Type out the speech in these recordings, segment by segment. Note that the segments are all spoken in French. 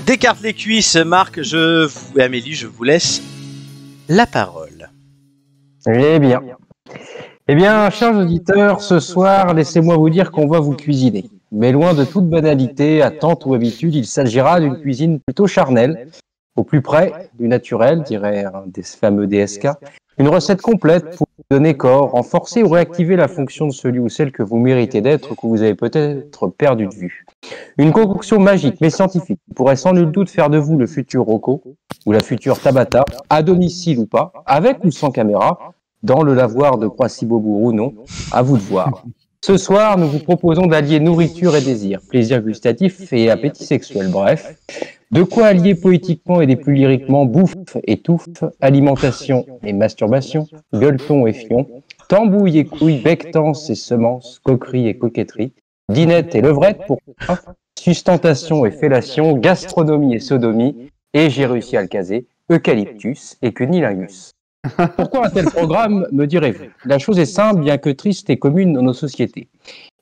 Descartes les cuisses, Marc, et Amélie, je vous laisse la parole. Eh bien, chers auditeurs, ce soir, laissez-moi vous dire qu'on va vous cuisiner. Mais loin de toute banalité, attente ou habitude, il s'agira d'une cuisine plutôt charnelle, au plus près du naturel, dirait un des fameux DSK. Une recette complète pour vous donner corps, renforcer ou réactiver la fonction de celui ou celle que vous méritez d'être ou que vous avez peut-être perdu de vue. Une concoction magique mais scientifique qui pourrait sans nul doute faire de vous le futur Rocco ou la future Tabata, à domicile ou pas, avec ou sans caméra, dans le lavoir de Croissy-Beaubourg ou non, à vous de voir. Ce soir, nous vous proposons d'allier nourriture et désir, plaisir gustatif et appétit sexuel, bref. De quoi allier poétiquement et des plus lyriquement bouffe et touffe, alimentation et masturbation, gueuleton et fion, tambouille et couille, bectance et semences, coquerie et coquetterie, dinette et levrette pour sustentation et fellation, gastronomie et sodomie, et j'ai réussi à le caser, eucalyptus et cunilingus. Pourquoi un tel programme, me direz-vous? La chose est simple, bien que triste et commune dans nos sociétés.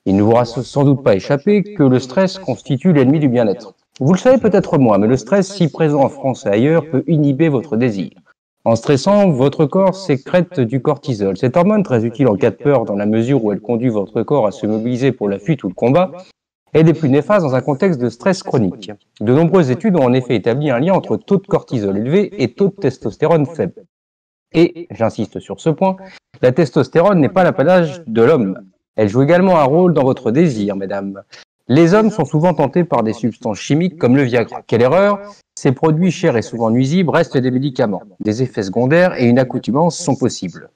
Il ne vous aura sans doute pas échappé que le stress constitue l'ennemi du bien-être. Vous le savez peut-être moins, mais le stress, si présent en France et ailleurs, peut inhiber votre désir. En stressant, votre corps sécrète du cortisol. Cette hormone, très utile en cas de peur dans la mesure où elle conduit votre corps à se mobiliser pour la fuite ou le combat, est des plus néfastes dans un contexte de stress chronique. De nombreuses études ont en effet établi un lien entre taux de cortisol élevé et taux de testostérone faible. Et, j'insiste sur ce point, la testostérone n'est pas l'apanage de l'homme. Elle joue également un rôle dans votre désir, mesdames. Les hommes sont souvent tentés par des substances chimiques comme le Viagra. Quelle erreur! Ces produits chers et souvent nuisibles restent des médicaments. Des effets secondaires et une accoutumance sont possibles.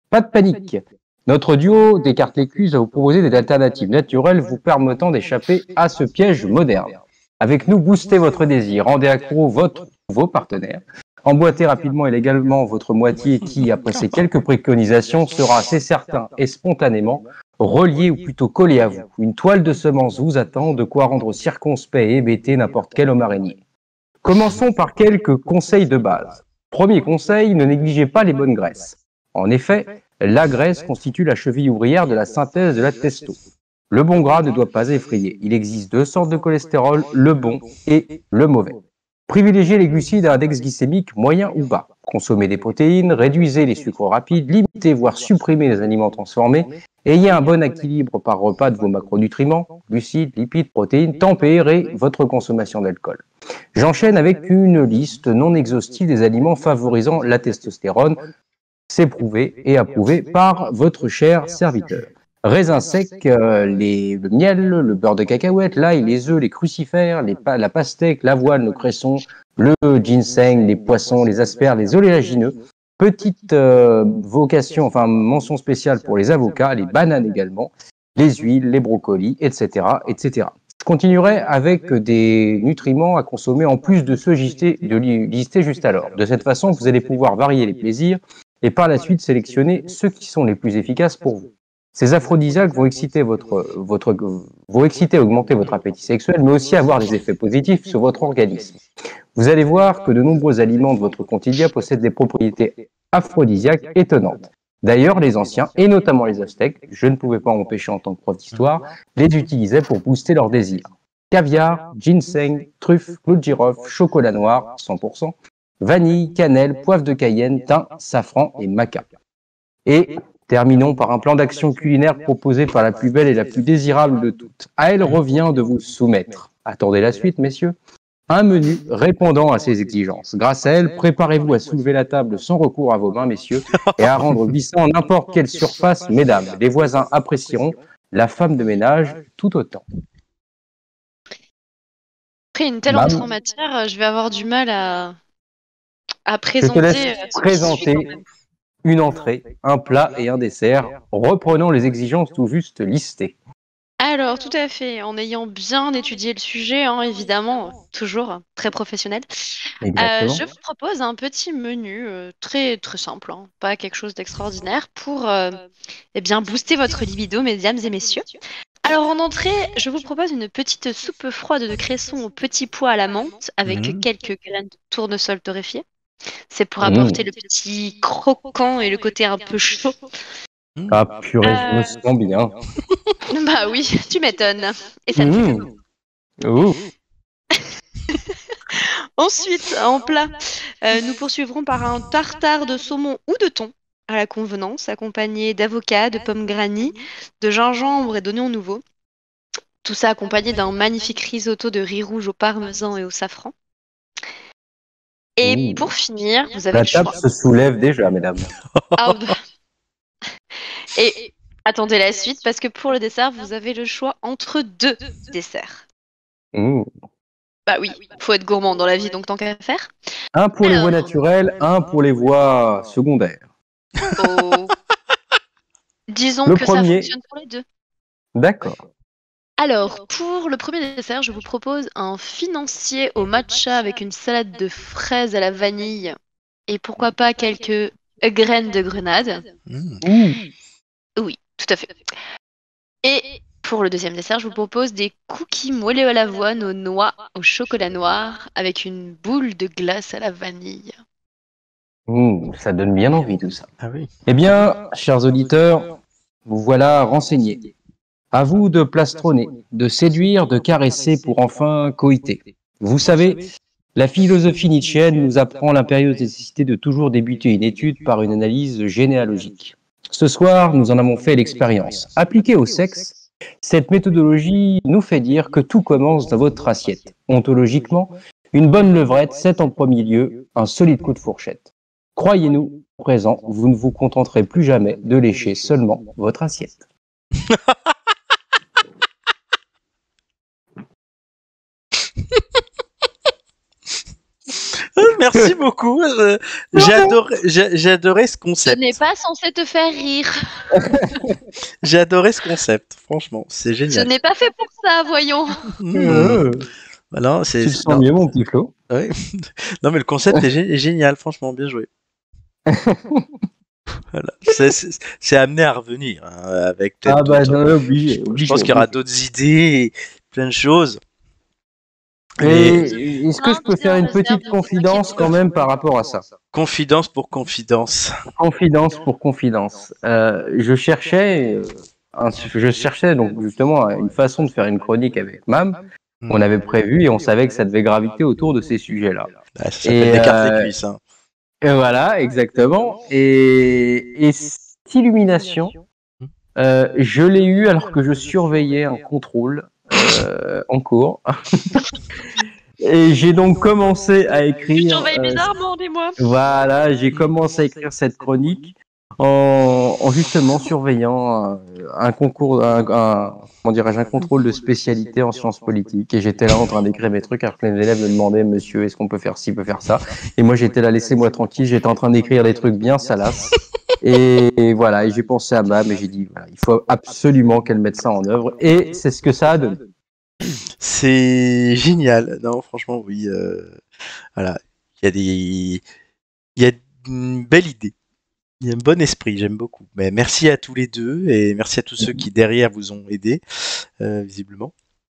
Pas de panique. Notre duo Descartes les cuisses va vous proposer des alternatives naturelles vous permettant d'échapper à ce piège moderne. Avec nous, boostez votre désir, rendez accro vos partenaires. Emboîtez rapidement et légalement votre moitié qui, après ces quelques préconisations, sera, c'est certain et spontanément, relié ou plutôt collé à vous. Une toile de semences vous attend, de quoi rendre circonspect et hébété n'importe quel homme araignée. Commençons par quelques conseils de base. Premier conseil, ne négligez pas les bonnes graisses. En effet, la graisse constitue la cheville ouvrière de la synthèse de la testo. Le bon gras ne doit pas effrayer. Il existe deux sortes de cholestérol, le bon et le mauvais. Privilégiez les glucides à index glycémique moyen ou bas. Consommez des protéines, réduisez les sucres rapides, limitez voire supprimez les aliments transformés. Ayez un bon équilibre par repas de vos macronutriments, glucides, lipides, protéines, tempérez votre consommation d'alcool. J'enchaîne avec une liste non exhaustive des aliments favorisant la testostérone. C'est prouvé et approuvé par votre cher serviteur. Raisins secs, le miel, le beurre de cacahuète, l'ail, les œufs, les crucifères, la pastèque, l'avoine, le cresson, le ginseng, les poissons, les asperges, les oléagineux. Petite mention spéciale pour les avocats, les bananes également, les huiles, les brocolis, etc., etc. Je continuerai avec des nutriments à consommer en plus de ceux listés juste alors. De cette façon, vous allez pouvoir varier les plaisirs et par la suite sélectionner ceux qui sont les plus efficaces pour vous. Ces aphrodisiaques vont exciter augmenter votre appétit sexuel, mais aussi avoir des effets positifs sur votre organisme. Vous allez voir que de nombreux aliments de votre quotidien possèdent des propriétés aphrodisiaques étonnantes. D'ailleurs, les anciens, et notamment les Aztèques, je ne pouvais pas m'empêcher en tant que prof d'histoire, les utilisaient pour booster leur désir. Caviar, ginseng, truffe, clou de girofle, chocolat noir, 100%, vanille, cannelle, poivre de Cayenne, thym, safran et maca. Et terminons par un plan d'action culinaire proposé par la plus belle et la plus désirable de toutes. À elle revient de vous soumettre. Attendez la suite, messieurs. Un menu répondant à ces exigences. Grâce à elle, préparez-vous à soulever la table sans recours à vos mains, messieurs, et à rendre glissant n'importe quelle surface, mesdames. Les voisins apprécieront, la femme de ménage tout autant. Après une telle entrée en matière, je vais avoir du mal à présenter. Je te laisse présenter une entrée, un plat et un dessert. Reprenons les exigences tout juste listées. Alors, tout à fait, en ayant bien étudié le sujet, évidemment, toujours très professionnel. Je vous propose un petit menu très très simple, pas quelque chose d'extraordinaire, pour booster votre libido, mesdames et messieurs. Alors en entrée, je vous propose une petite soupe froide de cresson aux petits pois à la menthe avec quelques graines de tournesol torréfiées. C'est pour apporter le petit croquant et le côté un peu chaud. Ah purée, je me sens bien. Bah oui, tu m'étonnes. Et ça me fait Ensuite, en plat, nous poursuivrons par un tartare de saumon ou de thon à la convenance, accompagné d'avocats, de pommes granny, de gingembre et d'oignons nouveaux. Tout ça accompagné d'un magnifique risotto de riz rouge au parmesan et au safran. Et pour finir, vous avez La le choix. table se soulève déjà, mesdames. Ah, bah. Et attendez la suite, parce que pour le dessert, vous avez le choix entre 2 desserts. Bah oui, faut être gourmand dans la vie, donc tant qu'à faire. Un pour les voies naturelles, un pour les voies secondaires. Oh. Disons Le que premier. ça fonctionne pour les 2. D'accord. Alors, pour le premier dessert, je vous propose un financier au matcha avec une salade de fraises à la vanille et pourquoi pas quelques graines de grenade. Oui, tout à fait. Et pour le deuxième dessert, je vous propose des cookies moelleux à l'avoine aux noix au chocolat noir avec une boule de glace à la vanille. Ça donne bien envie tout ça. Ah oui. Eh bien, chers auditeurs, vous voilà renseignés. À vous de plastronner, de séduire, de caresser pour enfin coïter. Vous savez, la philosophie nietzschéenne nous apprend l'impérieuse nécessité de toujours débuter une étude par une analyse généalogique. Ce soir, nous en avons fait l'expérience. Appliquée au sexe, cette méthodologie nous fait dire que tout commence dans votre assiette. Ontologiquement, une bonne levrette, c'est en premier lieu un solide coup de fourchette. Croyez-nous, à présent, vous ne vous contenterez plus jamais de lécher seulement votre assiette. Merci beaucoup. J'ai adoré ce Ce concept. n'est pas censé te faire rire. J'ai adoré ce concept. Franchement, c'est Ce génial. n'est pas fait pour ça, voyons. Voilà, Tu te sens mieux, mon petit Flo? Oui. Non, mais le concept est génial. Franchement, bien joué. Voilà. C'est amené à revenir hein, avec peut-être obligé. Je pense qu'il y aura d'autres idées, plein de choses. Est-ce que je peux faire une petite confidence quand même par rapport à ça? Confidence pour confidence. Confidence pour confidence. Je cherchais donc justement une façon de faire une chronique avec Mam. On avait prévu et on savait que ça devait graviter autour de ces sujets-là. Ah, ça s'appelle des cartes et cuisses. Hein. Et voilà, exactement. Et cette illumination, je l'ai eue alors que je surveillais un contrôle en cours. Et j'ai donc commencé à écrire. Tu surveilles bizarrement, dis-moi. Voilà, j'ai commencé à écrire cette chronique en justement surveillant un concours, comment dirais-je, un contrôle de spécialité en sciences politiques. Et j'étais là en train d'écrire mes trucs alors que les élèves me demandaient, monsieur, est-ce qu'on peut faire ci, peut faire ça. Et moi, j'étais là, laissez-moi tranquille. J'étais en train d'écrire des trucs bien salaces. Et voilà, et j'ai pensé à Mam et j'ai dit, voilà, il faut absolument qu'elle mette ça en œuvre. Et c'est ce que ça a donné. C'est génial. Non, franchement, oui. Voilà. Il y a une belle idée. Il y a un bon esprit, j'aime beaucoup. Mais merci à tous les deux et merci à tous ceux qui derrière vous ont aidé, visiblement.